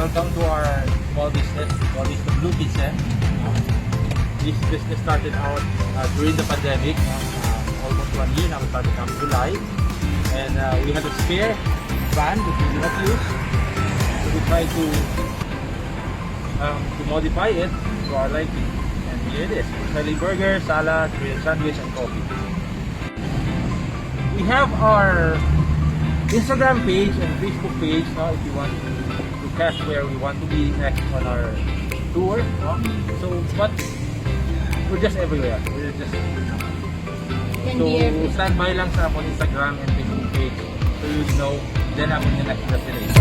welcome to our small business, called the Blue Kitchen. This business started out during the pandemic, almost 1 year now. We started in July, and we had a spare van that we did not use, so we tried to modify it to our liking, and here it is. We're selling burgers, salad, grilled sandwich, and coffee. We have our Instagram page and Facebook page now if you want to catch where we want to be next on our tour. So, but we're just everywhere. We're just Can so be everywhere. stand by lang sa among Instagram and Facebook page so you know then among the next destination.